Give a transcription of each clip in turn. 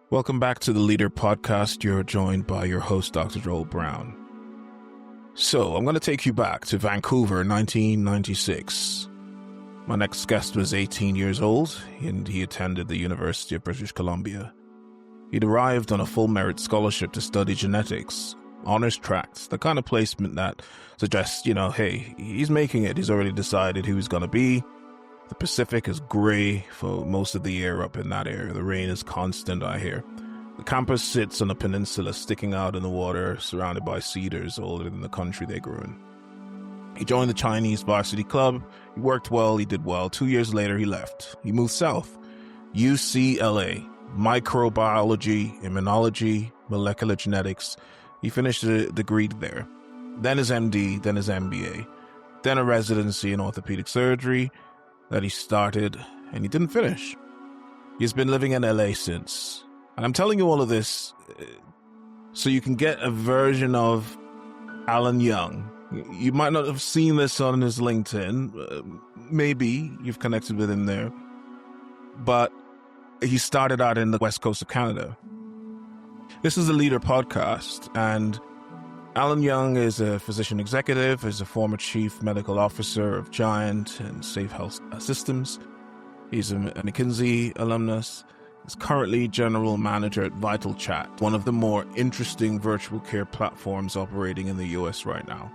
Welcome back to the Leader Podcast. You're joined by your host, Dr. Joel Brown. So, I'm going to take you back to Vancouver, 1996. My next guest was 18 years old, and he attended the University of British Columbia. He'd arrived on a full merit scholarship to study genetics, honors tracks, the kind of placement that suggests, hey, he's making it. He's already decided who he's going to be. The Pacific is grey for most of the year up in that area. The rain is constant, I hear. The campus sits on a peninsula sticking out in the water, surrounded by cedars older than the country they grew in. He joined the Chinese varsity club. He worked well, he did well. 2 years later, he left. He moved south. UCLA, microbiology, immunology, molecular genetics. He finished a degree there. Then his MD, then his MBA. Then a residency in orthopedic surgery that he started, and he didn't finish. He's been living in LA since. And I'm telling you all of this so you can get a version of Alan Young. You might not have seen this on his LinkedIn. Maybe you've connected with him there. But he started out in the west coast of Canada. This is the Leader Podcast, and Alan Young is a physician executive, is a former chief medical officer of Giant and Safe Health Systems. He's a McKinsey alumnus. He's currently general manager at Vital Chat, one of the more interesting virtual care platforms operating in the US right now.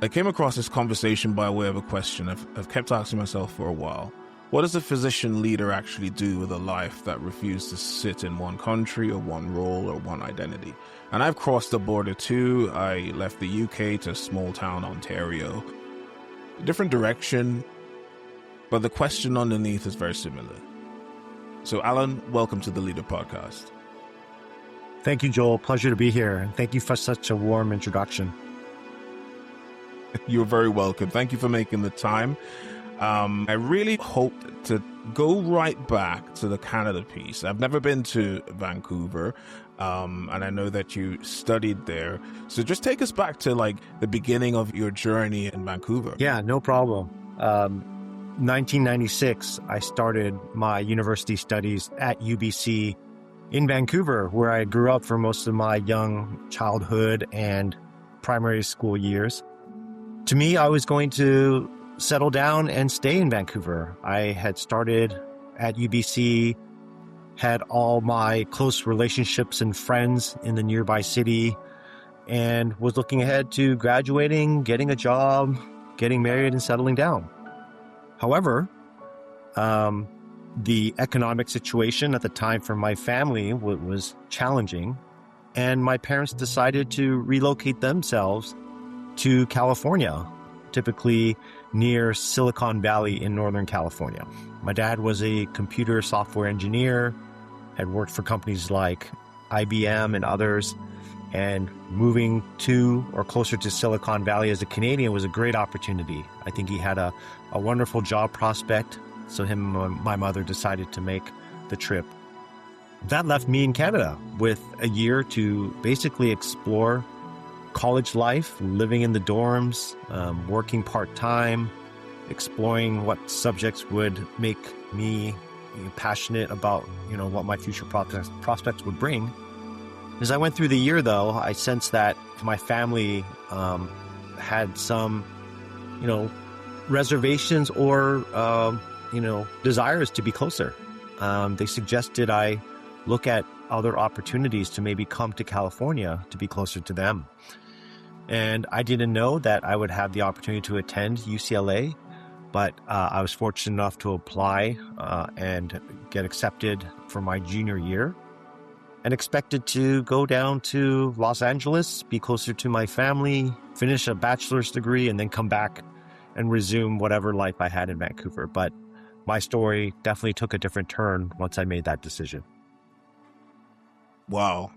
I came across this conversation by way of a question I've kept asking myself for a while. What does a physician leader actually do with a life that refused to sit in one country or one role or one identity? And I've crossed the border too. I left the UK to small town Ontario. Different direction, but the question underneath is very similar. So Alan, welcome to the Leader Podcast. Thank you, Joel. Pleasure to be here. And thank you for such a warm introduction. You're very welcome. Thank you for making the time. I really hope to go right back to the Canada piece. I've never been to Vancouver, and I know that you studied there. So just take us back to the beginning of your journey in Vancouver. Yeah, no problem. 1996, I started my university studies at UBC in Vancouver, where I grew up for most of my young childhood and primary school years. To me, I was going to settle down and stay in Vancouver. I had started at UBC, had all my close relationships and friends in the nearby city, and was looking ahead to graduating, getting a job, getting married, and settling down. However, the economic situation at the time for my family was challenging, and my parents decided to relocate themselves to California, typically near Silicon Valley in Northern California. My dad was a computer software engineer, had worked for companies like IBM and others, and moving to or closer to Silicon Valley as a Canadian was a great opportunity. I think he had a wonderful job prospect, so him and my mother decided to make the trip. That left me in Canada with a year to basically explore college life, living in the dorms, working part-time, exploring what subjects would make me passionate about, what my future prospects would bring. As I went through the year, though, I sensed that my family had some, reservations or, desires to be closer. They suggested I look at other opportunities to maybe come to California to be closer to them. And I didn't know that I would have the opportunity to attend UCLA, but I was fortunate enough to apply and get accepted for my junior year, and expected to go down to Los Angeles, be closer to my family, finish a bachelor's degree, and then come back and resume whatever life I had in Vancouver. But my story definitely took a different turn once I made that decision. Wow.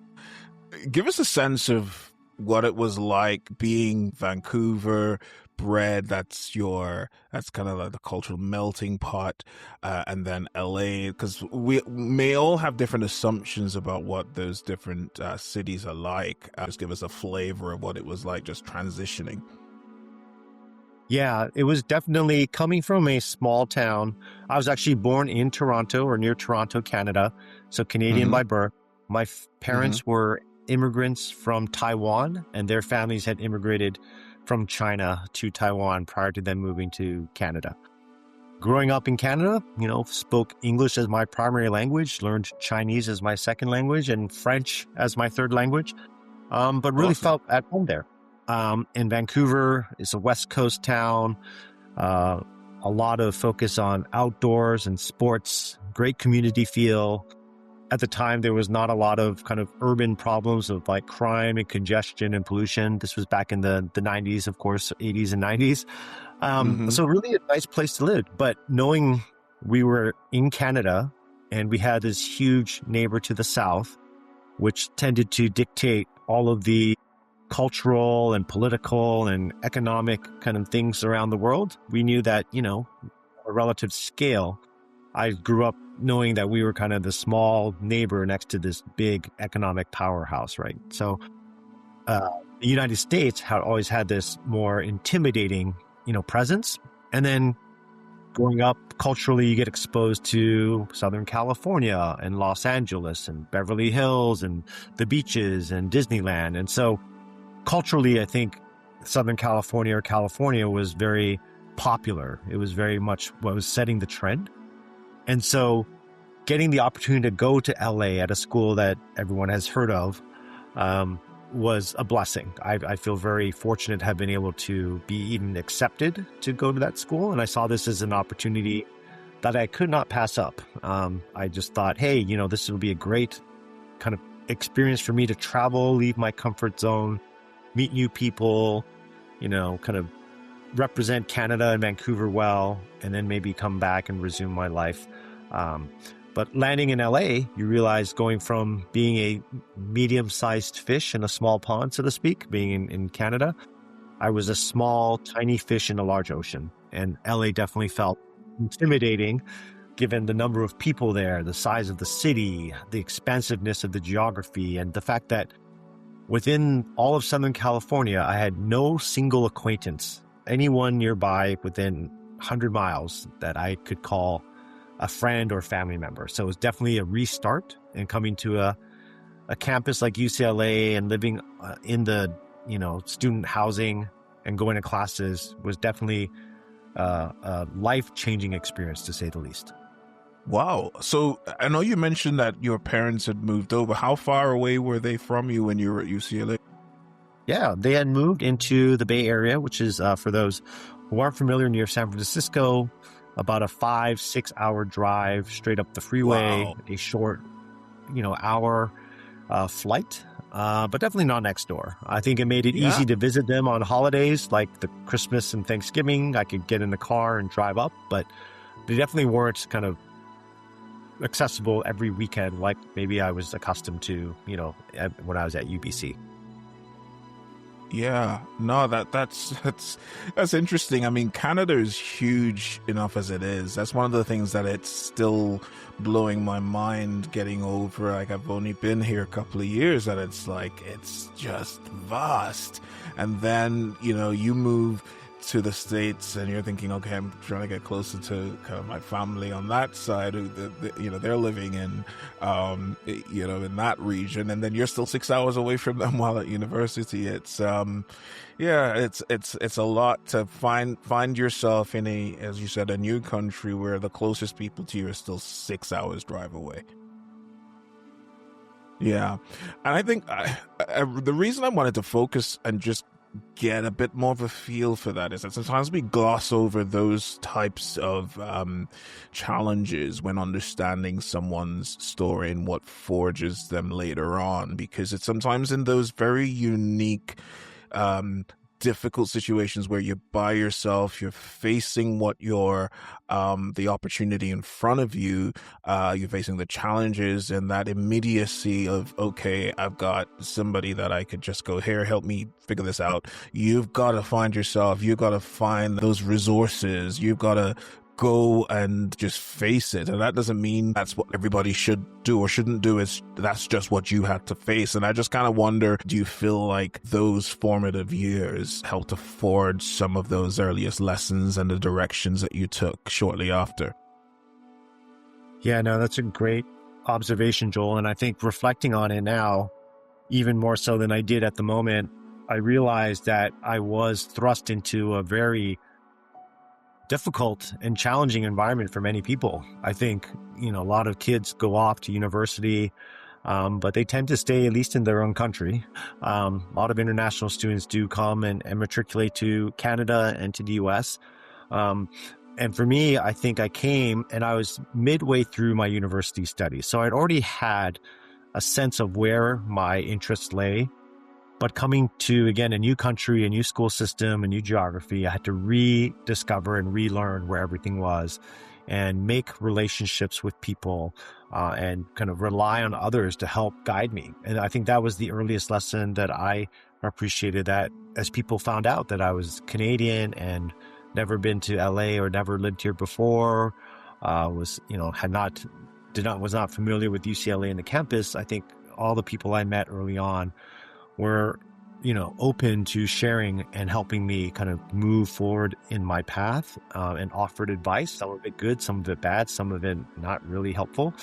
Give us a sense of what it was like being Vancouver bred. That's kind of like the cultural melting pot, and then LA, because we may all have different assumptions about what those different cities are like. Just give us a flavor of what it was like just transitioning. Yeah, it was definitely coming from a small town. I was actually born in Toronto or near Toronto, Canada, so Canadian Mm-hmm. by birth. My Mm-hmm. parents were immigrants from Taiwan, and their families had immigrated from China to Taiwan prior to them moving to Canada. Growing up in Canada, spoke English as my primary language, learned Chinese as my second language, and French as my third language, but really Awesome. felt at home there. In Vancouver, it's a West Coast town, uh, a lot of focus on outdoors and sports, great community feel. At the time, there was not a lot of kind of urban problems of like crime and congestion and pollution. This was back in the 90s, of course, 80s and 90s. Mm-hmm. So really a nice place to live. But knowing we were in Canada and we had this huge neighbor to the south, which tended to dictate all of the cultural and political and economic kind of things around the world, we knew that, a relative scale, I grew up knowing that we were kind of the small neighbor next to this big economic powerhouse, right? So the United States had always had this more intimidating, presence. And then growing up culturally, you get exposed to Southern California and Los Angeles and Beverly Hills and the beaches and Disneyland. And so culturally, I think Southern California or California was very popular. It was very much what was setting the trend. And so getting the opportunity to go to LA at a school that everyone has heard of was a blessing. I feel very fortunate to have been able to be even accepted to go to that school. And I saw this as an opportunity that I could not pass up. I just thought, hey, this would be a great kind of experience for me to travel, leave my comfort zone, meet new people, kind of represent Canada and Vancouver well, and then maybe come back and resume my life. But landing in LA, you realize going from being a medium-sized fish in a small pond, so to speak, being in Canada, I was a small, tiny fish in a large ocean. And LA definitely felt intimidating given the number of people there, the size of the city, the expansiveness of the geography, and the fact that within all of Southern California, I had no single acquaintance, anyone nearby within 100 miles that I could call a friend or family member. So it was definitely a restart, and coming to a campus like UCLA and living in the, student housing and going to classes was definitely a life-changing experience, to say the least. Wow. So I know you mentioned that your parents had moved over. How far away were they from you when you were at UCLA? Yeah, they had moved into the Bay Area, which is, for those who aren't familiar, near San Francisco, about a 5-6 hour drive straight up the freeway, Wow. a short, hour flight, but definitely not next door. I think it made it easy to visit them on holidays like the Christmas and Thanksgiving. I could get in the car and drive up, but they definitely weren't kind of accessible every weekend like maybe I was accustomed to, when I was at UBC. Yeah, no, that's interesting. I mean, Canada is huge enough as it is. That's one of the things that it's still blowing my mind getting over. Like, I've only been here a couple of years, and it's like it's just vast. And then you move to the States, and you're thinking, okay, I'm trying to get closer to kind of my family on that side. They're living in, in that region, and then you're still 6 hours away from them while at university. It's, it's a lot to find yourself in as you said, a new country where the closest people to you are still 6 hours drive away. Yeah, and I think the reason I wanted to focus and just get a bit more of a feel for that is that sometimes we gloss over those types of challenges when understanding someone's story and what forges them later on, because it's sometimes in those very unique difficult situations where you're by yourself, you're facing what the opportunity in front of you, you're facing the challenges and that immediacy of, okay, I've got somebody that I could just go, here, help me figure this out. You've got to find yourself, you've got to find those resources, you've got to go and just face it. And that doesn't mean that's what everybody should do or shouldn't do. That's just what you had to face. And I just kind of wonder, do you feel like those formative years helped to forge some of those earliest lessons and the directions that you took shortly after? Yeah, no, that's a great observation, Joel. And I think reflecting on it now, even more so than I did at the moment, I realized that I was thrust into a very difficult and challenging environment for many people. I think, a lot of kids go off to university, but they tend to stay at least in their own country. A lot of international students do come and matriculate to Canada and to the US. And for me, I think I came and I was midway through my university studies. So I'd already had a sense of where my interests lay. But coming to, again, a new country, a new school system, a new geography, I had to rediscover and relearn where everything was and make relationships with people and kind of rely on others to help guide me. And I think that was the earliest lesson that I appreciated, that as people found out that I was Canadian and never been to LA or never lived here before, was not familiar with UCLA and the campus. I think all the people I met early on were, open to sharing and helping me kind of move forward in my path and offered advice, some of it good, some of it bad, some of it not really helpful.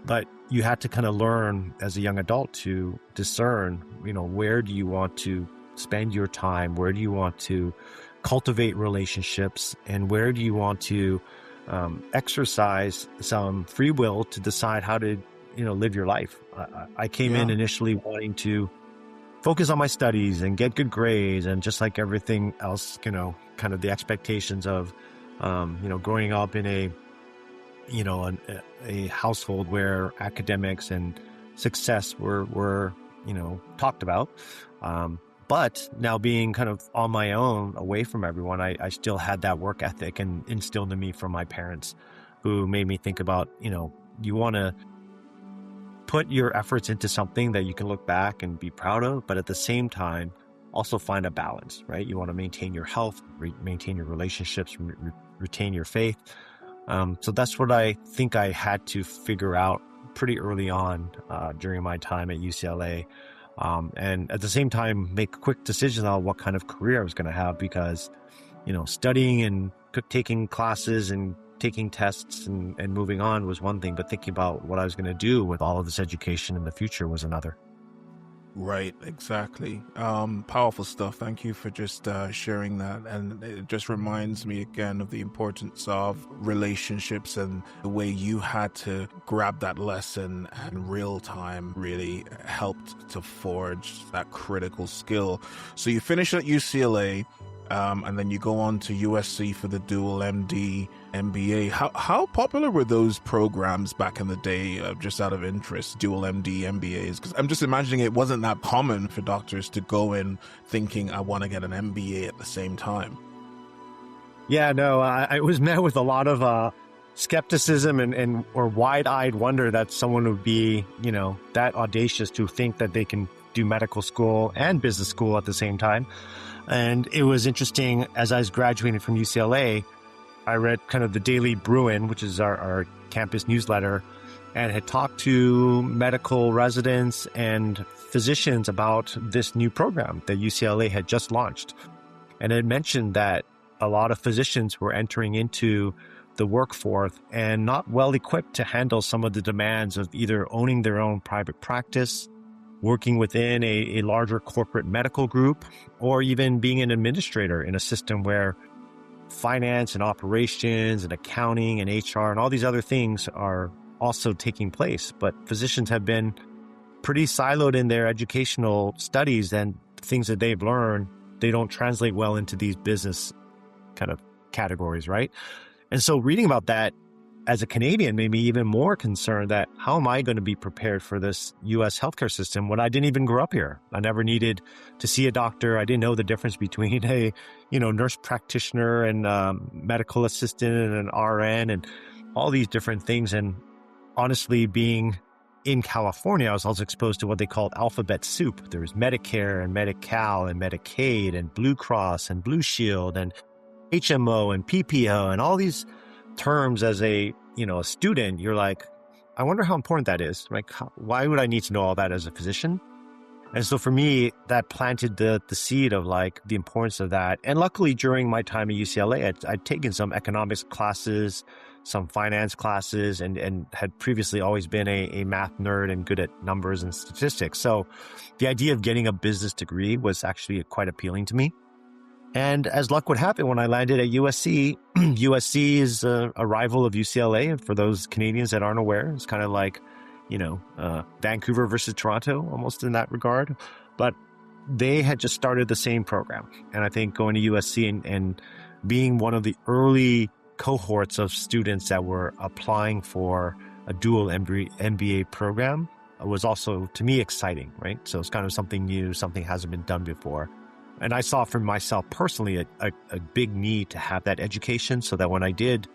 But you had to kind of learn as a young adult to discern, where do you want to spend your time? Where do you want to cultivate relationships? And where do you want to exercise some free will to decide how to, live your life? I came in initially wanting to focus on my studies and get good grades, and just like everything else, kind of the expectations of, growing up in a household where academics and success were talked about. But now being kind of on my own, away from everyone, I still had that work ethic and instilled in me from my parents, who made me think about, you want to put your efforts into something that you can look back and be proud of, but at the same time, also find a balance, right? You want to maintain your health, maintain your relationships, retain your faith. So that's what I think I had to figure out pretty early on during my time at UCLA. And at the same time, make quick decisions on what kind of career I was going to have, because, studying and taking classes and taking tests and moving on was one thing, but thinking about what I was going to do with all of this education in the future was another. Right, exactly. Powerful stuff. Thank you for just sharing that. And it just reminds me again of the importance of relationships and the way you had to grab that lesson and real time really helped to forge that critical skill. So you finish at UCLA, and then you go on to USC for the Dual MD MBA. How popular were those programs back in the day, just out of interest, Dual MD MBAs? Because I'm just imagining it wasn't that common for doctors to go in thinking, I want to get an MBA at the same time. Yeah, no, I was met with a lot of skepticism or wide-eyed wonder that someone would be, that audacious to think that they can do medical school and business school at the same time. And it was interesting, as I was graduating from UCLA, I read kind of the Daily Bruin, which is our campus newsletter, and had talked to medical residents and physicians about this new program that UCLA had just launched. And it mentioned that a lot of physicians were entering into the workforce and not well equipped to handle some of the demands of either owning their own private practice, working within a larger corporate medical group, or even being an administrator in a system where finance and operations and accounting and HR and all these other things are also taking place. But physicians have been pretty siloed in their educational studies, and things that they've learned, they don't translate well into these business kind of categories, right? And so reading about that as a Canadian made me even more concerned that how am I going to be prepared for this U.S. healthcare system when I didn't even grow up here? I never needed to see a doctor. I didn't know the difference between a, nurse practitioner and medical assistant and an RN and all these different things. And honestly, being in California, I was also exposed to what they called alphabet soup. There was Medicare and Medi-Cal and Medicaid and Blue Cross and Blue Shield and HMO and PPO and all these terms as a student, you're like, I wonder how important that is. Like, why would I need to know all that as a physician? And so for me, that planted the seed of like the importance of that. And luckily, during my time at UCLA, I'd taken some economics classes, some finance classes, and had previously always been a math nerd and good at numbers and statistics. So the idea of getting a business degree was actually quite appealing to me. And as luck would happen, when I landed at USC, USC is a rival of UCLA. And for those Canadians that aren't aware, it's kind of like, Vancouver versus Toronto, almost in that regard. But they had just started the same program. And I think going to USC and being one of the early cohorts of students that were applying for a dual MBA program was also, to me, exciting, right? So it's kind of something new, something hasn't been done before. And I saw for myself personally a big need to have that education so that when I did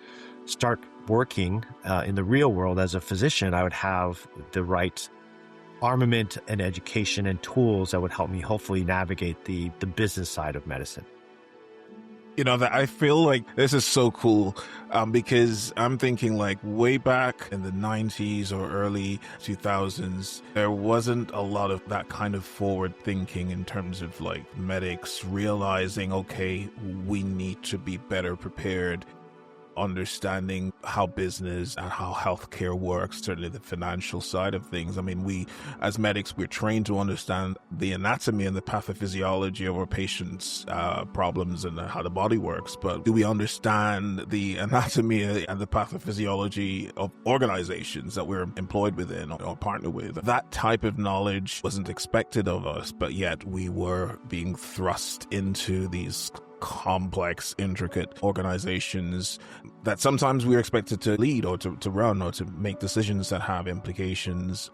start working in the real world as a physician, I would have the right armament and education and tools that would help me hopefully navigate the business side of medicine. That I feel like this is so cool because I'm thinking like way back in the 90s or early 2000s, there wasn't a lot of that kind of forward thinking in terms of like medics realizing, okay, we need to be better prepared, understanding how business and how healthcare works, certainly the financial side of things. I mean, we as medics, we're trained to understand the anatomy and the pathophysiology of our patients' problems and how the body works. But do we understand the anatomy and the pathophysiology of organizations that we're employed within or partner with? That type of knowledge wasn't expected of us, but yet we were being thrust into these complex, intricate organizations that sometimes we're expected to lead or to run or to make decisions that have implications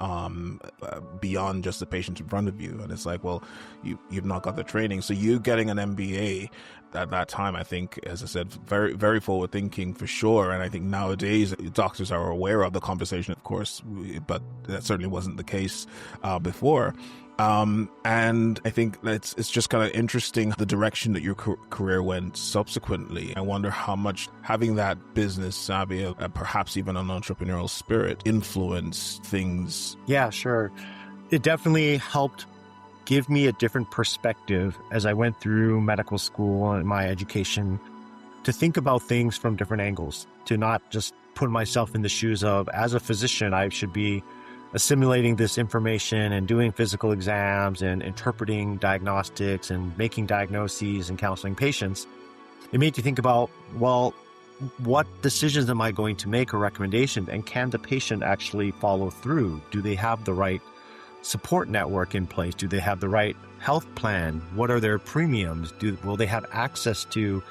beyond just the patient in front of you. And it's like, well, you've not got the training. So you getting an MBA at that time, I think, as I said, very, very forward thinking for sure. And I think nowadays doctors are aware of the conversation, of course, but that certainly wasn't the case before. And I think that it's just kind of interesting the direction that your career went subsequently. I wonder how much having that business savvy, perhaps even an entrepreneurial spirit, influenced things. Yeah, sure. It definitely helped give me a different perspective as I went through medical school and my education to think about things from different angles, to not just put myself in the shoes of, as a physician, I should be assimilating this information and doing physical exams and interpreting diagnostics and making diagnoses and counseling patients. It made you think about, well, what decisions am I going to make or recommendations, and can the patient actually follow through? Do they have the right support network in place? Do they have the right health plan? What are their premiums? Will they have access to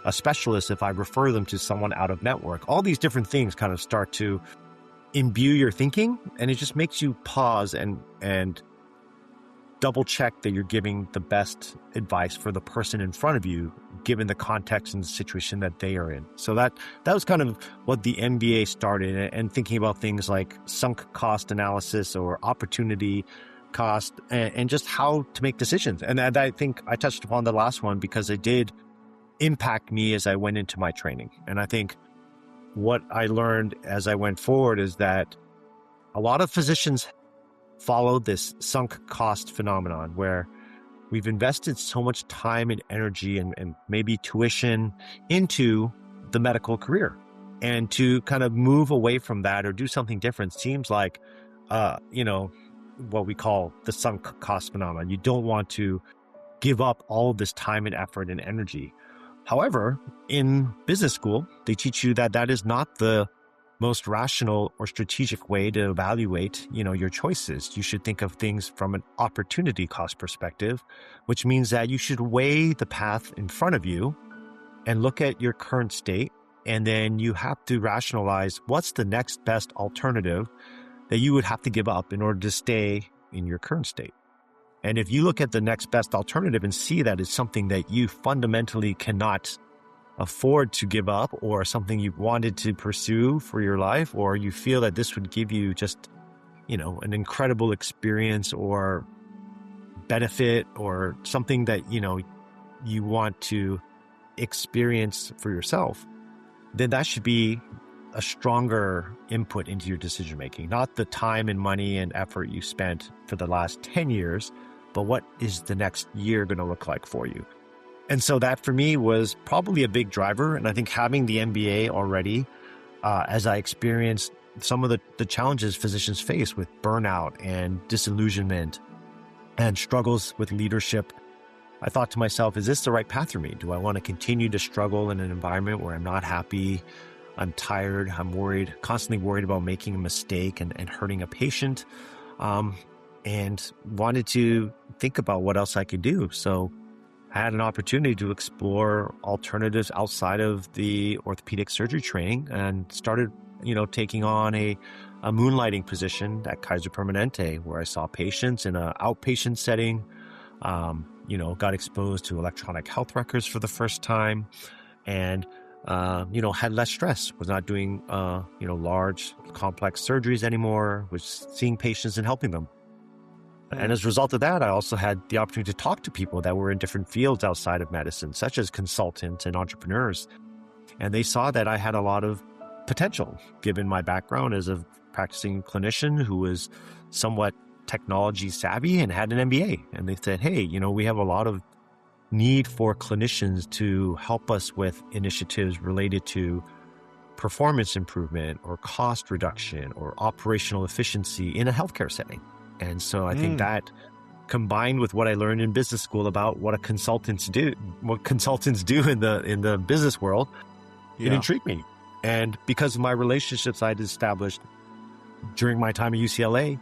a specialist if I refer them to someone out of network? All these different things kind of start to imbue your thinking, and it just makes you pause and double check that you're giving the best advice for the person in front of you, given the context and the situation that they are in. So that was kind of what the MBA started, and thinking about things like sunk cost analysis or opportunity cost, and just how to make decisions. And I think I touched upon the last one because it did impact me as I went into my training. And I think what I learned as I went forward is that a lot of physicians follow this sunk cost phenomenon where we've invested so much time and energy and maybe tuition into the medical career. And to kind of move away from that or do something different seems like, what we call the sunk cost phenomenon. You don't want to give up all of this time and effort and energy. However, in business school, they teach you that that is not the most rational or strategic way to evaluate, your choices. You should think of things from an opportunity cost perspective, which means that you should weigh the path in front of you and look at your current state. And then you have to rationalize what's the next best alternative that you would have to give up in order to stay in your current state. And if you look at the next best alternative and see that it's something that you fundamentally cannot afford to give up, or something you've wanted to pursue for your life, or you feel that this would give you just, an incredible experience or benefit, or something that, you want to experience for yourself, then that should be a stronger input into your decision making, not the time and money and effort you spent for the last 10 years, but what is the next year going to look like for you? And so that for me was probably a big driver. And I think having the MBA already, as I experienced some of the challenges physicians face with burnout and disillusionment and struggles with leadership, I thought to myself, is this the right path for me? Do I want to continue to struggle in an environment where I'm not happy, I'm tired, I'm worried, constantly worried about making a mistake and hurting a patient, and wanted to think about what else I could do. So I had an opportunity to explore alternatives outside of the orthopedic surgery training and started, taking on a moonlighting position at Kaiser Permanente, where I saw patients in an outpatient setting, got exposed to electronic health records for the first time, and had less stress, was not doing, large, complex surgeries anymore, was seeing patients and helping them. And as a result of that, I also had the opportunity to talk to people that were in different fields outside of medicine, such as consultants and entrepreneurs. And they saw that I had a lot of potential, given my background as a practicing clinician who was somewhat technology savvy and had an MBA. And they said, hey, we have a lot of need for clinicians to help us with initiatives related to performance improvement or cost reduction or operational efficiency in a healthcare setting. And so I think that combined with what I learned in business school about what consultants do in the business world, it intrigued me. And because of my relationships I'd established during my time at UCLA,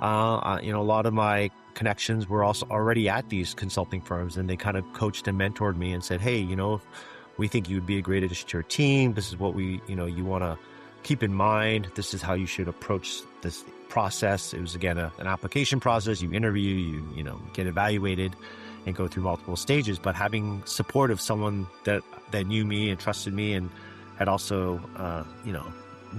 a lot of my connections were also already at these consulting firms, and they kind of coached and mentored me and said, hey, we think you'd be a great addition to our team. This is what you want to keep in mind. This is how you should approach this process. It was, again, an application process. You interview, you get evaluated and go through multiple stages. But having support of someone that knew me and trusted me and had also,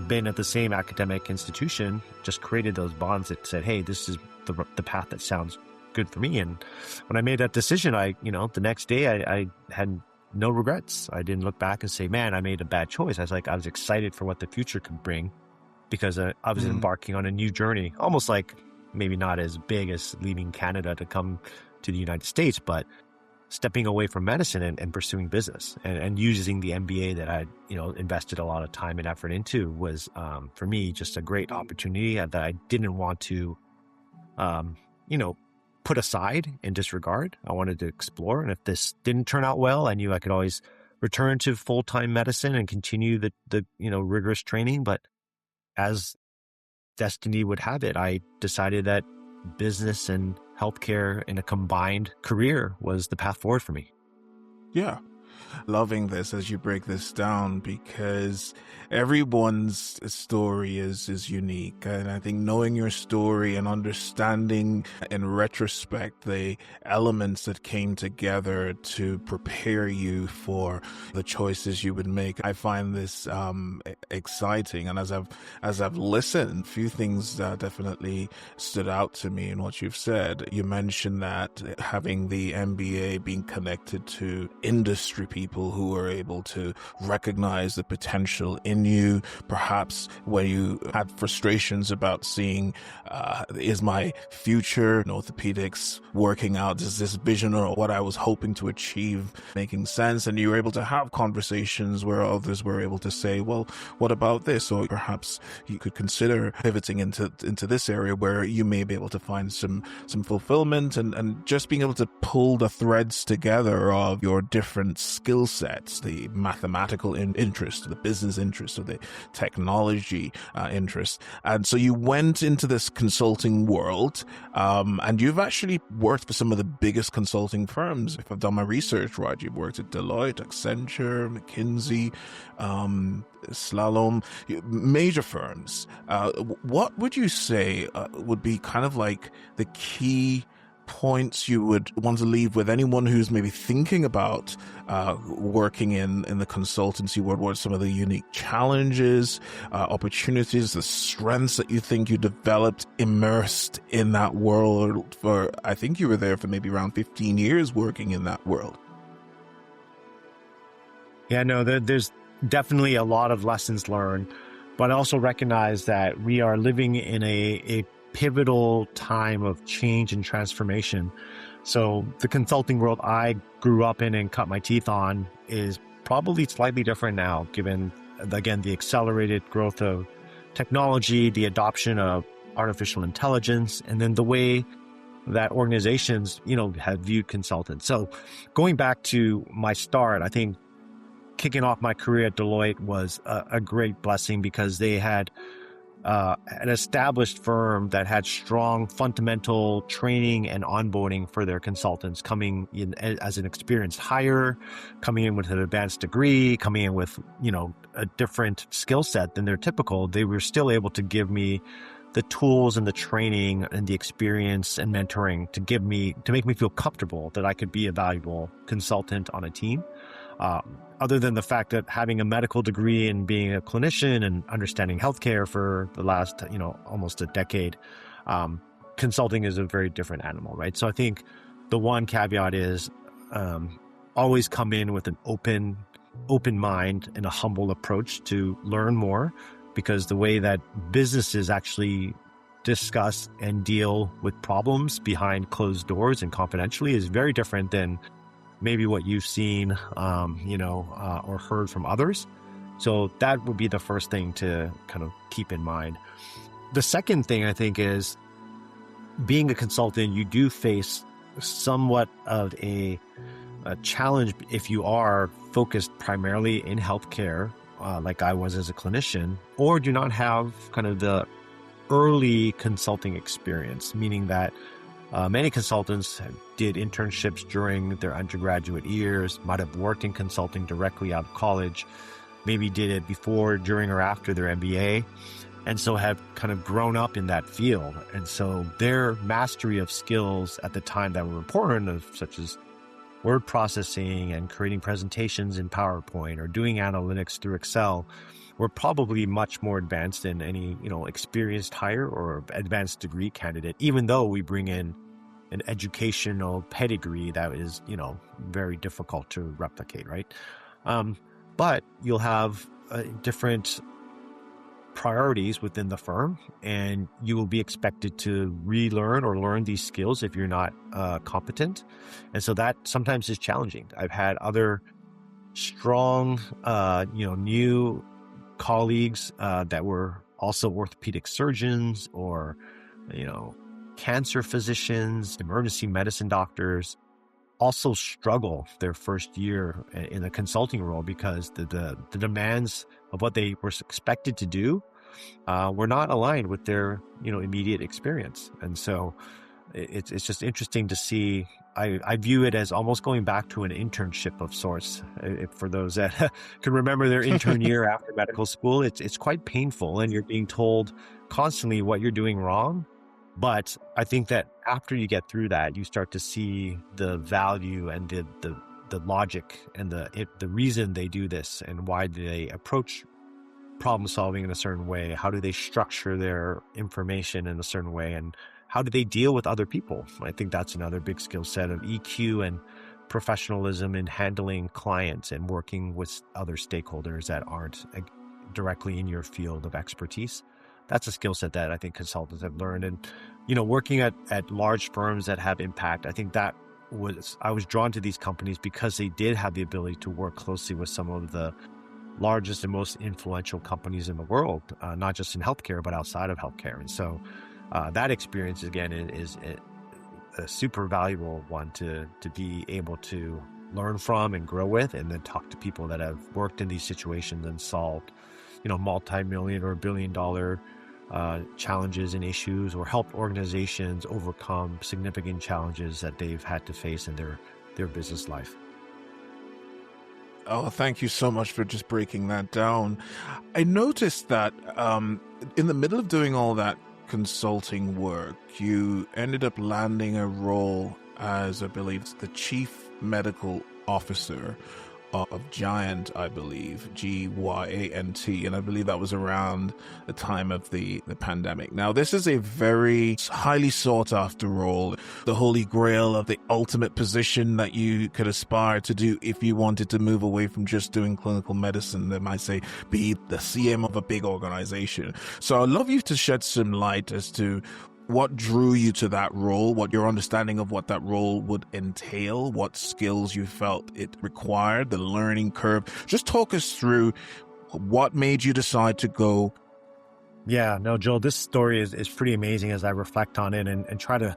been at the same academic institution, just created those bonds that said, hey, this is the path that sounds good for me. And when I made that decision, the next day I had no regrets. I didn't look back and say, man, I made a bad choice. I was excited for what the future could bring, because I was embarking on a new journey, almost like maybe not as big as leaving Canada to come to the United States, but stepping away from medicine and pursuing business and using the MBA that I, invested a lot of time and effort into was, for me, just a great opportunity that I didn't want to, put aside and disregard. I wanted to explore. And if this didn't turn out well, I knew I could always return to full-time medicine and continue the rigorous training. But as destiny would have it, I decided that business and healthcare in a combined career was the path forward for me. Yeah. Loving this as you break this down, because everyone's story is unique. And I think knowing your story and understanding in retrospect the elements that came together to prepare you for the choices you would make, I find this exciting. And as I've listened, a few things definitely stood out to me in what you've said. You mentioned that having the MBA being connected to industry people who are able to recognize the potential in you, perhaps when you had frustrations about seeing, is my future in orthopedics working out? Is this vision or what I was hoping to achieve making sense? And you were able to have conversations where others were able to say, well, what about this? Or perhaps you could consider pivoting into this area where you may be able to find some fulfillment, and just being able to pull the threads together of your different skill sets, the mathematical interest, the business interest, or the technology interest. And so you went into this consulting world, and you've actually worked for some of the biggest consulting firms. If I've done my research right, you've worked at Deloitte, Accenture, McKinsey, Slalom, major firms. What would you say would be kind of like the key points you would want to leave with anyone who's maybe thinking about working in the consultancy world? What are some of the unique challenges, opportunities, the strengths that you think you developed immersed in that world for, I think you were there for maybe around 15 years working in that world? Yeah, no, there's definitely a lot of lessons learned, but I also recognize that we are living in a pivotal time of change and transformation. So the consulting world I grew up in and cut my teeth on is probably slightly different now, given, again, the accelerated growth of technology, the adoption of artificial intelligence, and then the way that organizations, have viewed consultants. So going back to my start, I think kicking off my career at Deloitte was a great blessing because they had an established firm that had strong fundamental training and onboarding for their consultants, coming in as an experienced hire, coming in with an advanced degree, coming in with, a different skill set than their typical. They were still able to give me the tools and the training and the experience and mentoring to make me feel comfortable that I could be a valuable consultant on a team. Other than the fact that having a medical degree and being a clinician and understanding healthcare for the last, almost a decade, consulting is a very different animal, right? So I think the one caveat is always come in with an open mind and a humble approach to learn more, because the way that businesses actually discuss and deal with problems behind closed doors and confidentially is very different than maybe what you've seen, or heard from others. So that would be the first thing to kind of keep in mind. The second thing I think is being a consultant, you do face somewhat of a challenge if you are focused primarily in healthcare, like I was as a clinician, or do not have kind of the early consulting experience, meaning that many consultants did internships during their undergraduate years, might have worked in consulting directly out of college, maybe did it before, during, or after their MBA, and so have kind of grown up in that field. And so their mastery of skills at the time that were important, such as word processing and creating presentations in PowerPoint or doing analytics through Excel, were probably much more advanced than any, experienced hire or advanced degree candidate, even though we bring in an educational pedigree that is, very difficult to replicate, right? But you'll have different priorities within the firm, and you will be expected to relearn or learn these skills if you're not competent. And so that sometimes is challenging. I've had other strong, new colleagues that were also orthopedic surgeons or, cancer physicians, emergency medicine doctors, also struggle their first year in the consulting role because the demands of what they were expected to do were not aligned with their immediate experience. And so it's just interesting to see. I view it as almost going back to an internship of sorts. For those that can remember their intern year after medical school, it's quite painful, and you're being told constantly what you're doing wrong. But I think that after you get through that, you start to see the value and the logic and the reason they do this, and why do they approach problem solving in a certain way? How do they structure their information in a certain way? And how do they deal with other people? I think that's another big skill set of EQ and professionalism in handling clients and working with other stakeholders that aren't directly in your field of expertise. That's a skill set that I think consultants have learned. And, working at large firms that have impact, I think I was drawn to these companies because they did have the ability to work closely with some of the largest and most influential companies in the world, not just in healthcare, but outside of healthcare. And so that experience, again, is a super valuable one to be able to learn from and grow with, and then talk to people that have worked in these situations and solved, multi-million or billion-dollar challenges and issues, or helped organizations overcome significant challenges that they've had to face in their business life. Oh, thank you so much for just breaking that down. I noticed that in the middle of doing all that consulting work, you ended up landing a role as, I believe, the chief medical officer of Giant, I believe, Gyant, and I believe that was around the time of the pandemic. Now, this is a very highly sought after role, the holy grail of the ultimate position that you could aspire to do if you wanted to move away from just doing clinical medicine. They might say, be the CM of a big organization. So I'd love you to shed some light as to what drew you to that role, what your understanding of what that role would entail, what skills you felt it required, the learning curve. Just talk us through what made you decide to go. Yeah, no, Joel, this story is pretty amazing as I reflect on it and try to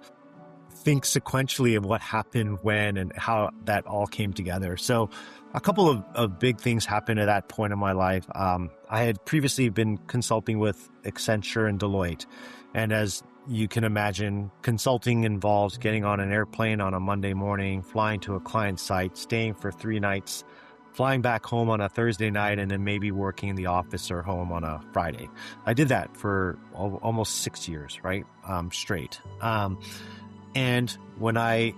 think sequentially of what happened when and how that all came together. So a couple of big things happened at that point in my life. I had previously been consulting with Accenture and Deloitte. And as you can imagine, consulting involves getting on an airplane on a Monday morning, flying to a client site, staying for 3 nights, flying back home on a Thursday night, and then maybe working in the office or home on a Friday. I did that for almost 6 years, right? Straight. And when I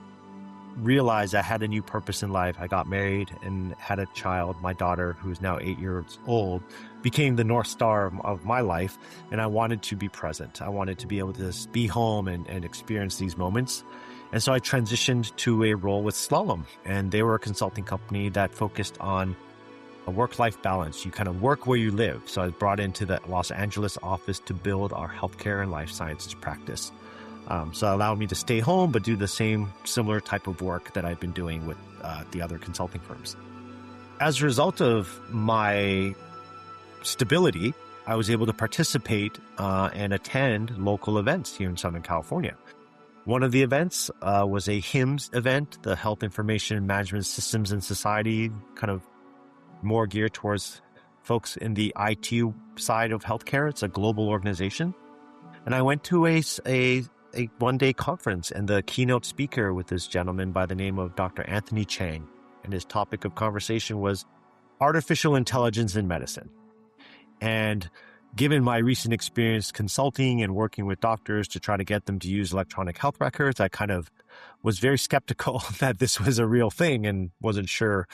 realized I had a new purpose in life, I got married and had a child. My daughter, who is now 8 years old, became the North Star of my life. And I wanted to be present. I wanted to be able to be home and experience these moments. And so I transitioned to a role with Slalom. And they were a consulting company that focused on a work-life balance. You kind of work where you live. So I was brought into the Los Angeles office to build our healthcare and life sciences practice. So it allowed me to stay home, but do the same similar type of work that I've been doing with the other consulting firms. As a result of my stability, I was able to participate and attend local events here in Southern California. One of the events was a HIMSS event, the Health Information Management Systems in Society, kind of more geared towards folks in the IT side of healthcare. It's a global organization. And I went to a one-day conference, and the keynote speaker was this gentleman by the name of Dr. Anthony Chang. And his topic of conversation was artificial intelligence in medicine. And given my recent experience consulting and working with doctors to try to get them to use electronic health records, I kind of was very skeptical that this was a real thing and wasn't sure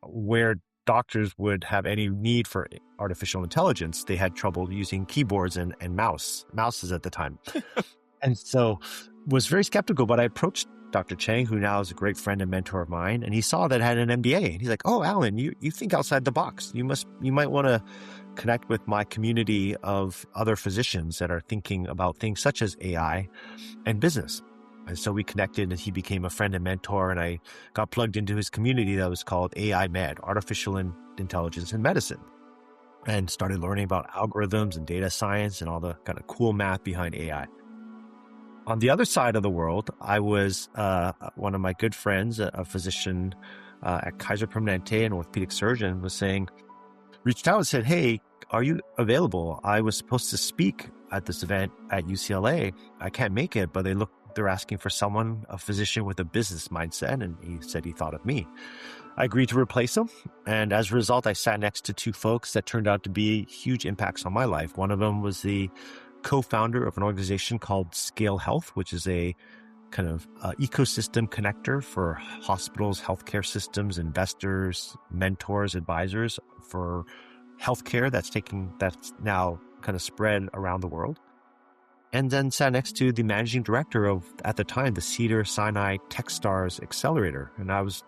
where doctors would have any need for artificial intelligence. They had trouble using keyboards and mouses at the time. And so was very skeptical, but I approached Dr. Chang, who now is a great friend and mentor of mine, and he saw that I had an MBA. And he's like, "Oh, Alan, you think outside the box. You might want to connect with my community of other physicians that are thinking about things such as AI and business." And so we connected, and he became a friend and mentor, and I got plugged into his community that was called AI Med, Artificial Intelligence in Medicine, and started learning about algorithms and data science and all the kind of cool math behind AI. On the other side of the world, I was one of my good friends, a physician at Kaiser Permanente, an orthopedic surgeon, reached out and said, "Hey, are you available? I was supposed to speak at this event at UCLA. I can't make it, but they're asking for someone, a physician with a business mindset." And he said he thought of me. I agreed to replace him. And as a result, I sat next to 2 folks that turned out to be huge impacts on my life. One of them was the co-founder of an organization called Scale Health, which is a kind of ecosystem connector for hospitals, healthcare systems, investors, mentors, advisors for healthcare that's now kind of spread around the world. And then sat next to the managing director of, at the time, the Cedars-Sinai Techstars Accelerator. And I was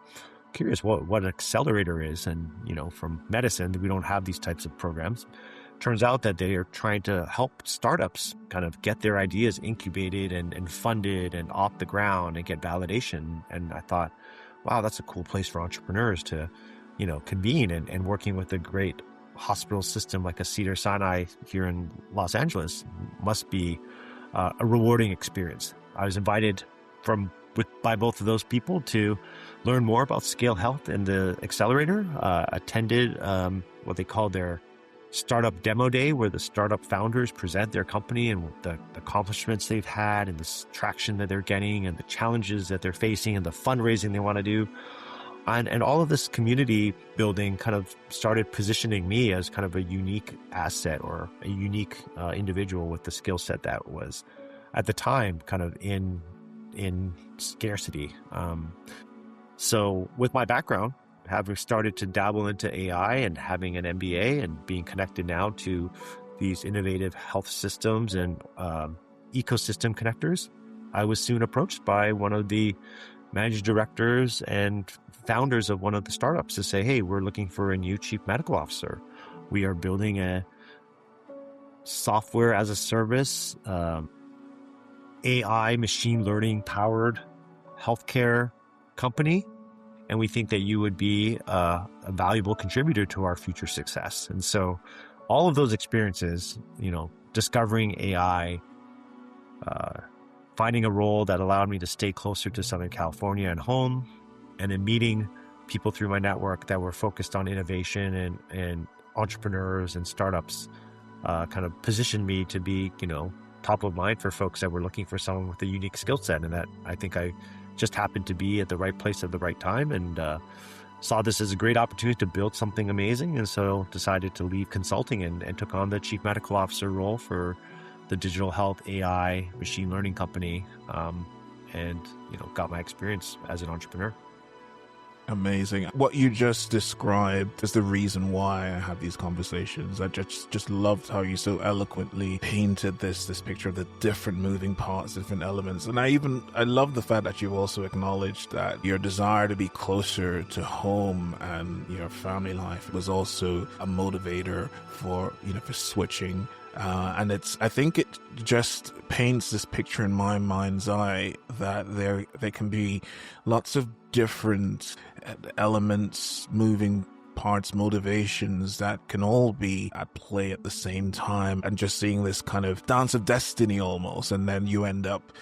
curious what an accelerator is. And, from medicine, we don't have these types of programs. Turns out that they are trying to help startups kind of get their ideas incubated and funded and off the ground and get validation. And I thought, wow, that's a cool place for entrepreneurs to, convene and working with a great hospital system like a Cedars-Sinai here in Los Angeles must be a rewarding experience. I was invited by both of those people to learn more about Scale Health and the accelerator, attended what they call their startup demo day, where the startup founders present their company and the accomplishments they've had and the traction that they're getting and the challenges that they're facing and the fundraising they want to do. And all of this community building kind of started positioning me as kind of a unique asset or a unique individual with the skill set that was at the time kind of in scarcity. So with my background having started to dabble into AI and having an MBA and being connected now to these innovative health systems and ecosystem connectors, I was soon approached by one of the managing directors and founders of one of the startups to say, hey, we're looking for a new chief medical officer. We are building a software as a service, AI machine learning powered healthcare company. And we think that you would be a valuable contributor to our future success. And so all of those experiences, discovering AI, finding a role that allowed me to stay closer to Southern California and home, and then meeting people through my network that were focused on innovation and entrepreneurs and startups, kind of positioned me to be, top of mind for folks that were looking for someone with a unique skill set. And that I think I just happened to be at the right place at the right time, and saw this as a great opportunity to build something amazing. And so decided to leave consulting and took on the chief medical officer role for the digital health AI machine learning company, and got my experience as an entrepreneur. Amazing. What you just described is the reason why I have these conversations. I just loved how you so eloquently painted this picture of the different moving parts, different elements. And I love the fact that you've also acknowledged that your desire to be closer to home and your family life was also a motivator for switching. And I think it just paints this picture in my mind's eye that there can be lots of different elements, moving parts, motivations that can all be at play at the same time, and just seeing this kind of dance of destiny almost. And then you end up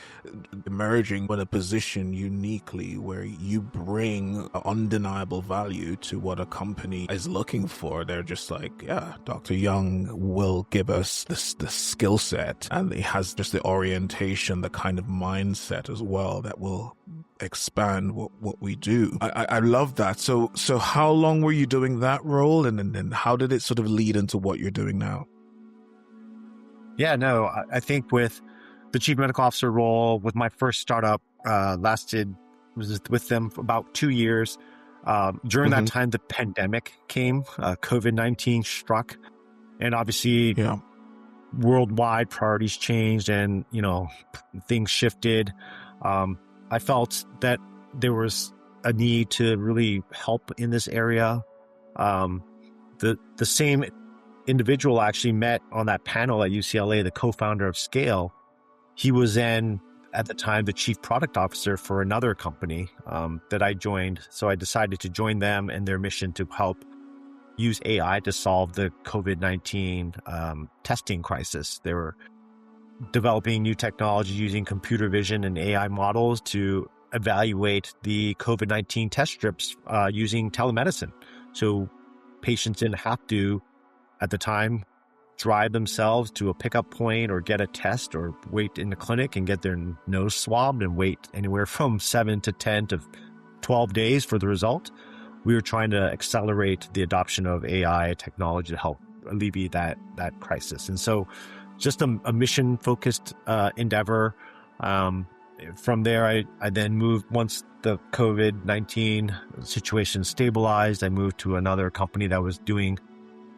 emerging in a position uniquely where you bring undeniable value to what a company is looking for. They're just like, yeah, Dr. Young will give us the skill set, and he has just the orientation, the kind of mindset as well that will expand what we do. I love that. So how long were you doing that role, and then how did it sort of lead into what you're doing now? Yeah, no, I think with the chief medical officer role, with my first startup, was with them for about 2 years. During that time, the pandemic came, COVID-19 struck, and obviously worldwide priorities changed, and, things shifted. I felt that there was a need to really help in this area. The same individual I actually met on that panel at UCLA, the co-founder of Scale. He was then, at the time, the chief product officer for another company that I joined. So I decided to join them in their mission to help use AI to solve the COVID-19 testing crisis. They were developing new technology using computer vision and AI models to evaluate the COVID-19 test strips using telemedicine. So patients didn't have to, at the time, drive themselves to a pickup point or get a test or wait in the clinic and get their nose swabbed and wait anywhere from 7 to 10 to 12 days for the result. We were trying to accelerate the adoption of AI technology to help alleviate that crisis. And so just a mission-focused endeavor. From there, I then moved, once the COVID-19 situation stabilized, I moved to another company that was doing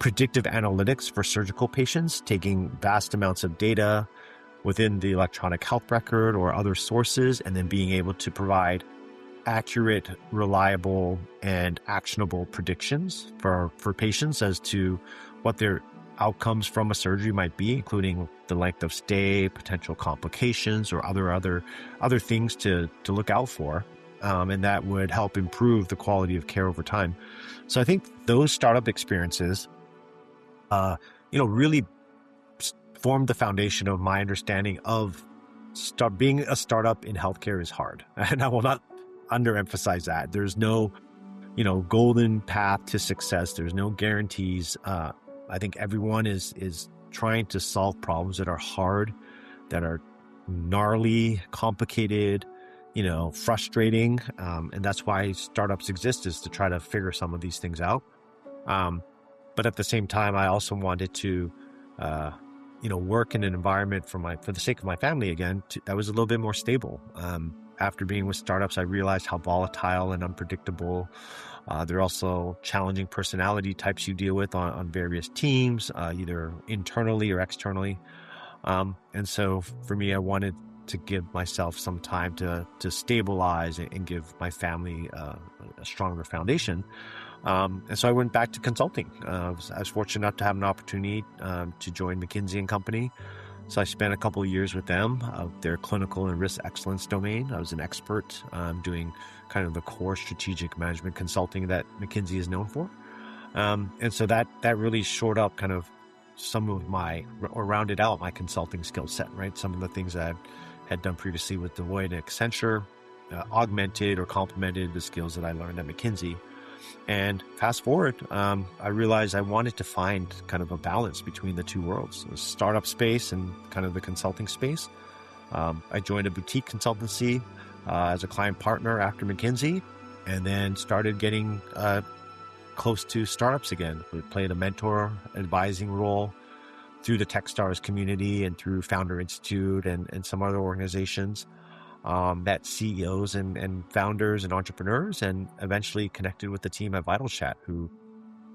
predictive analytics for surgical patients, taking vast amounts of data within the electronic health record or other sources, and then being able to provide accurate, reliable, and actionable predictions for patients as to what their outcomes from a surgery might be, including the length of stay, potential complications, or other things to look out for. And that would help improve the quality of care over time. So I think those startup experiences, really formed the foundation of my understanding of being a startup in healthcare is hard. And I will not underemphasize that. There's no, golden path to success. There's no guarantees. I think everyone is trying to solve problems that are hard, that are gnarly, complicated, frustrating. And that's why startups exist, is to try to figure some of these things out. But at the same time, I also wanted to, work in an environment for the sake of my family again, that was a little bit more stable. after being with startups, I realized how volatile and unpredictable. There are also challenging personality types you deal with on various teams, either internally or externally. And so for me, I wanted to give myself some time to stabilize and give my family a stronger foundation. And so I went back to consulting. I was fortunate enough to have an opportunity to join McKinsey & Company. So I spent a couple of years with them, their clinical and risk excellence domain. I was an expert doing kind of the core strategic management consulting that McKinsey is known for. And so that really shored up kind of some of or rounded out my consulting skill set, right? Some of the things that I had done previously with Deloitte and Accenture augmented or complemented the skills that I learned at McKinsey. And fast forward, I realized I wanted to find kind of a balance between the two worlds, the startup space and kind of the consulting space. I joined a boutique consultancy as a client partner after McKinsey, and then started getting close to startups again. We played a mentor advising role through the Techstars community and through Founder Institute and some other organizations. Met CEOs and founders and entrepreneurs, and eventually connected with the team at VitalChat, who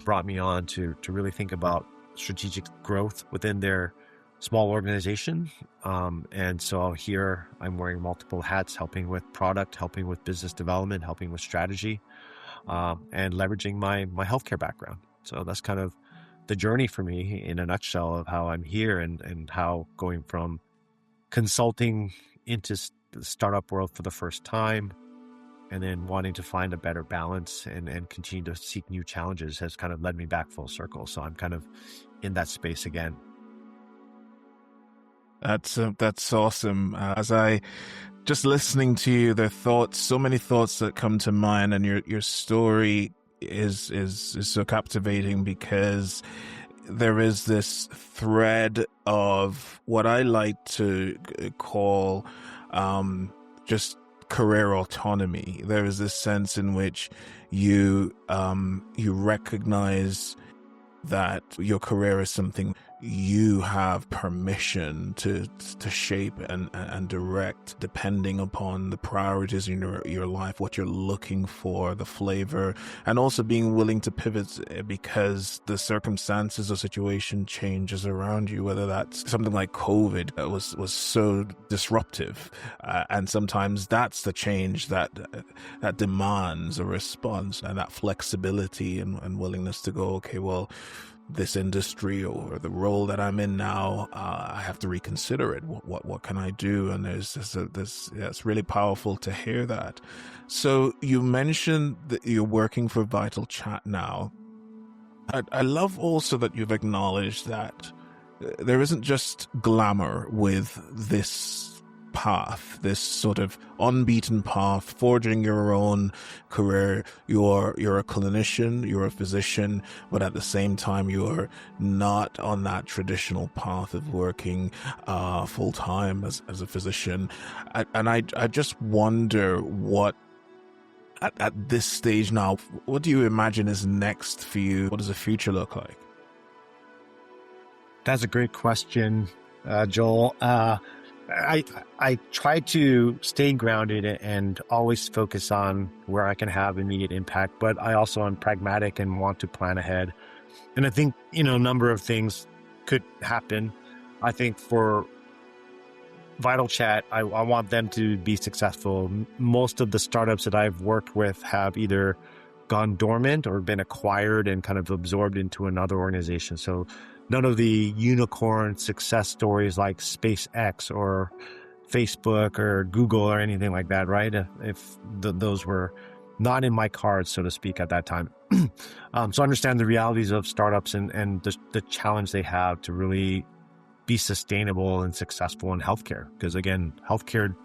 brought me on to really think about strategic growth within their small organization. And so here I'm wearing multiple hats, helping with product, helping with business development, helping with strategy, and leveraging my healthcare background. So that's kind of the journey for me in a nutshell of how I'm here and how going from consulting into the startup world for the first time, and then wanting to find a better balance and continue to seek new challenges has kind of led me back full circle. So I'm kind of in that space again. That's awesome. As I just listening to you, there are thoughts, so many thoughts that come to mind, and your story is so captivating because there is this thread of what I like to call just career autonomy. There is this sense in which you recognize that your career is something you have permission to shape and direct depending upon the priorities in your life, what you're looking for, the flavor, and also being willing to pivot because the circumstances or situation changes around you, whether that's something like COVID was so disruptive. And sometimes that's the change that demands a response, and that flexibility and willingness to go, okay, well, this industry or the role that I'm in now, I have to reconsider it. What can I do? And it's really powerful to hear that. So you mentioned that you're working for VitalChat now. I love also that you've acknowledged that there isn't just glamour with this path, this sort of unbeaten path, forging your own career. You're a clinician, you're a physician, but at the same time, you're not on that traditional path of working full time as a physician. And I just wonder what, at this stage now, what do you imagine is next for you? What does the future look like? That's a great question, Joel. I try to stay grounded and always focus on where I can have immediate impact, but I also am pragmatic and want to plan ahead. And I think, a number of things could happen. I think for VitalChat, I want them to be successful. Most of the startups that I've worked with have either gone dormant or been acquired and kind of absorbed into another organization. So none of the unicorn success stories like SpaceX or Facebook or Google or anything like that, right? If those were not in my cards, so to speak, at that time. So I understand the realities of startups and the challenge they have to really be sustainable and successful in healthcare. Because again, healthcare,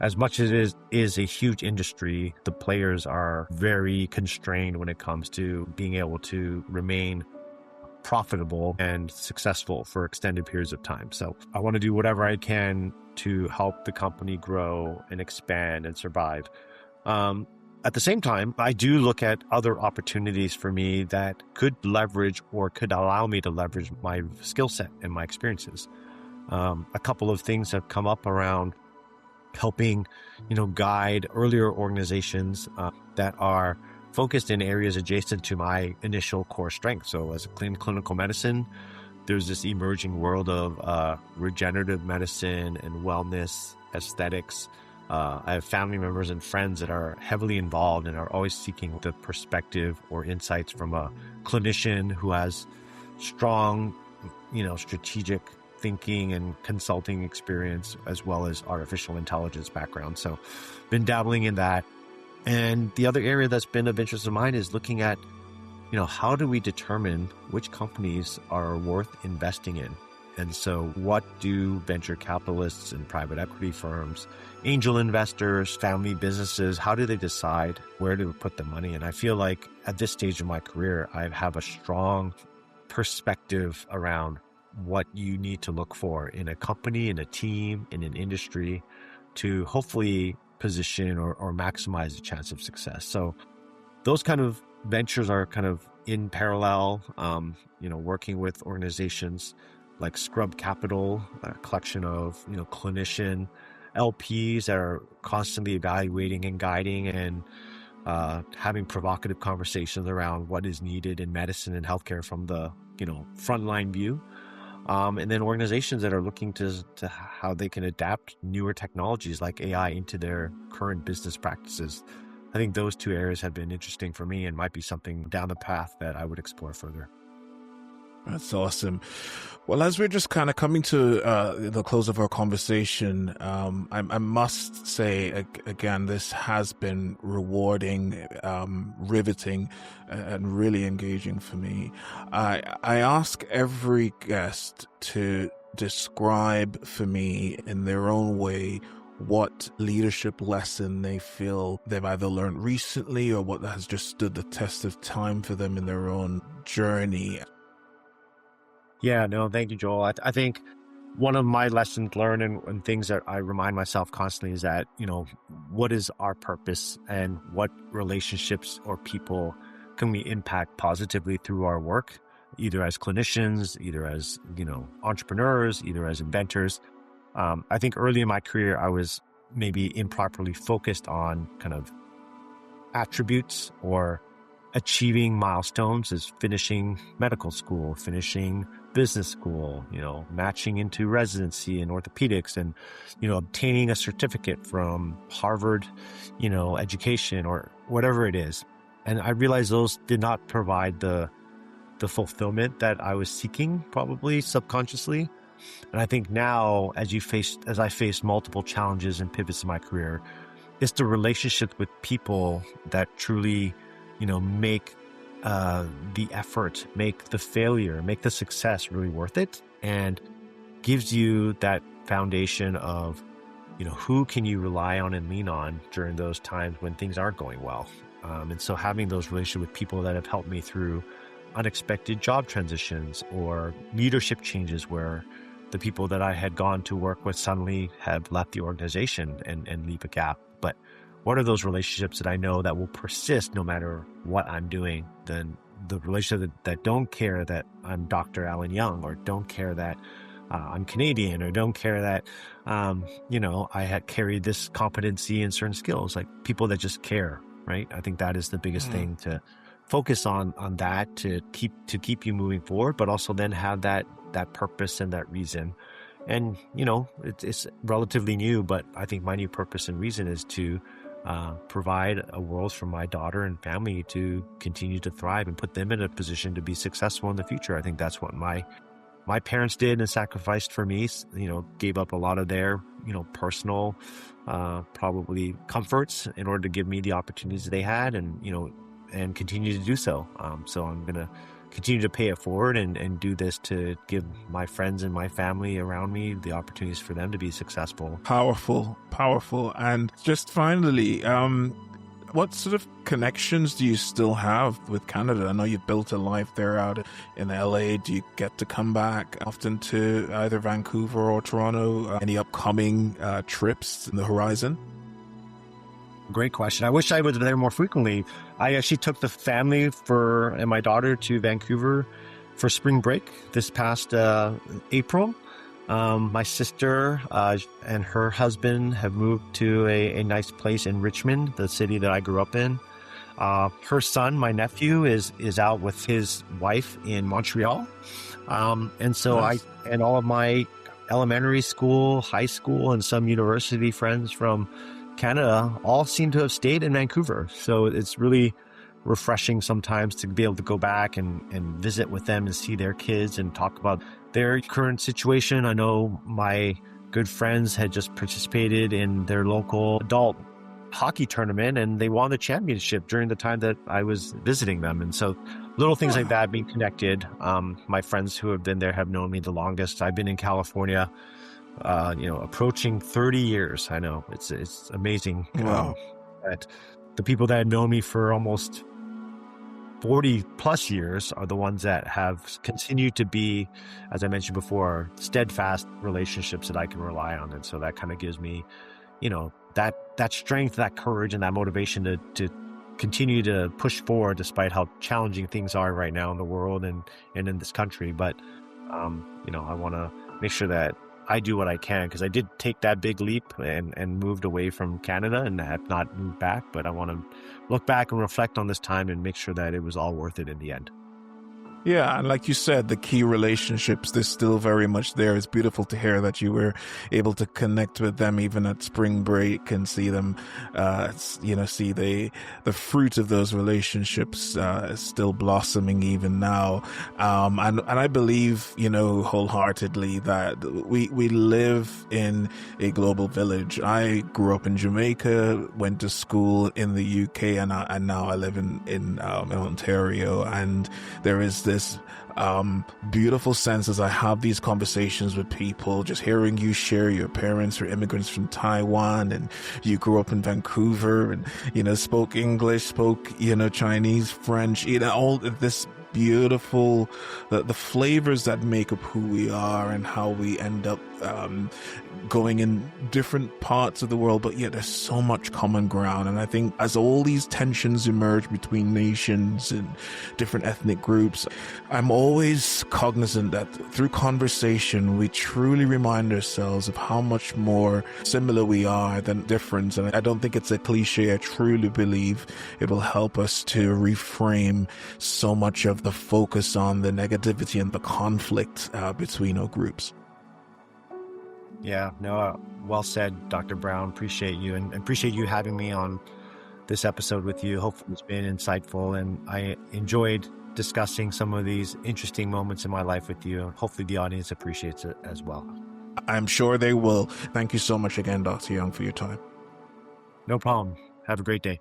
as much as it is a huge industry, the players are very constrained when it comes to being able to remain profitable and successful for extended periods of time. So I want to do whatever I can to help the company grow and expand and survive. At the same time, I do look at other opportunities for me that could leverage or could allow me to leverage my skill set and my experiences. A couple of things have come up around helping, guide earlier organizations that are focused in areas adjacent to my initial core strength. So as a clinical medicine, there's this emerging world of regenerative medicine and wellness, aesthetics. I have family members and friends that are heavily involved and are always seeking the perspective or insights from a clinician who has strong, strategic thinking and consulting experience, as well as artificial intelligence background. So been dabbling in that. And the other area that's been of interest of mine is looking at, how do we determine which companies are worth investing in? And so what do venture capitalists and private equity firms, angel investors, family businesses, how do they decide where to put the money? And I feel like at this stage of my career, I have a strong perspective around what you need to look for in a company, in a team, in an industry to hopefully position or maximize the chance of success. So those kind of ventures are kind of in parallel, working with organizations like Scrub Capital, a collection of, clinician LPs that are constantly evaluating and guiding and having provocative conversations around what is needed in medicine and healthcare from the, frontline view. And then organizations that are looking to how they can adapt newer technologies like AI into their current business practices. I think those two areas have been interesting for me and might be something down the path that I would explore further. That's awesome. Well, as we're just kind of coming to the close of our conversation, I must say, again, this has been rewarding, riveting, and really engaging for me. I ask every guest to describe for me in their own way what leadership lesson they feel they've either learned recently or what has just stood the test of time for them in their own journey. Yeah, no, thank you, Joel. I think one of my lessons learned and things that I remind myself constantly is that, what is our purpose and what relationships or people can we impact positively through our work, either as clinicians, either as, entrepreneurs, either as inventors. I think early in my career, I was maybe improperly focused on kind of attributes or achieving milestones as finishing medical school, finishing business school, matching into residency in orthopedics and, obtaining a certificate from Harvard, education or whatever it is. And I realized those did not provide the fulfillment that I was seeking, probably subconsciously. And I think now, as I face multiple challenges and pivots in my career, it's the relationship with people that truly, make the effort, make the failure, make the success really worth it, and gives you that foundation of, who can you rely on and lean on during those times when things aren't going well. And so having those relationships with people that have helped me through unexpected job transitions or leadership changes where the people that I had gone to work with suddenly have left the organization and leave a gap. But what are those relationships that I know that will persist no matter what I'm doing? Then the relationships that don't care that I'm Dr. Alan Young, or don't care that I'm Canadian, or don't care that, I had carried this competency and certain skills, like people that just care, right? I think that is the biggest thing, to focus on that to keep you moving forward, but also then have that purpose and that reason. And, it's relatively new, but I think my new purpose and reason is to provide a world for my daughter and family to continue to thrive and put them in a position to be successful in the future. I think that's what my parents did and sacrificed for me, gave up a lot of their, personal, probably comforts in order to give me the opportunities they had and continue to do so. So I'm going to continue to pay it forward and do this to give my friends and my family around me the opportunities for them to be successful. Powerful. And just finally, what sort of connections do you still have with Canada? I know you've built a life there out in LA. Do you get to come back often to either Vancouver or Toronto? Any upcoming trips in the horizon? Great question. I wish I was there more frequently. I actually took the family and my daughter to Vancouver for spring break this past April. My sister and her husband have moved to a nice place in Richmond, the city that I grew up in. Her son, my nephew, is out with his wife in Montreal. And so Nice. and all of my elementary school, high school, and some university friends from Canada all seem to have stayed in Vancouver. So it's really refreshing sometimes to be able to go back and visit with them and see their kids and talk about their current situation. I know my good friends had just participated in their local adult hockey tournament and they won the championship during the time that I was visiting them. And so little things like that, being connected. My friends who have been there have known me the longest. I've been in California, approaching 30 years. I know it's amazing. Wow. That the people that had known me for almost 40 plus years are the ones that have continued to be, as I mentioned before, steadfast relationships that I can rely on. And so that kind of gives me, that strength, that courage, and that motivation to continue to push forward despite how challenging things are right now in the world and in this country. But, I want to make sure that I do what I can, because I did take that big leap and moved away from Canada and have not moved back. But I want to look back and reflect on this time and make sure that it was all worth it in the end. Yeah, and like you said, the key relationships, they're still very much there. It's beautiful to hear that you were able to connect with them even at spring break and see them, see the fruit of those relationships still blossoming even now. And I believe, wholeheartedly that we live in a global village. I grew up in Jamaica, went to school in the UK, and now I live in Ontario, and there is this beautiful sense as I have these conversations with people, just hearing you share your parents are immigrants from Taiwan and you grew up in Vancouver and, spoke English, spoke, Chinese, French, all this beautiful, the flavors that make up who we are and how we end up going in different parts of the world, but yet there's so much common ground. And I think as all these tensions emerge between nations and different ethnic groups, I'm always cognizant that through conversation, we truly remind ourselves of how much more similar we are than different. And I don't think it's a cliche. I truly believe it will help us to reframe so much of the focus on the negativity and the conflict between our groups. Yeah, no, well said, Dr. Brown. Appreciate you and appreciate you having me on this episode with you. Hopefully it's been insightful and I enjoyed discussing some of these interesting moments in my life with you. Hopefully the audience appreciates it as well. I'm sure they will. Thank you so much again, Dr. Young, for your time. No problem. Have a great day.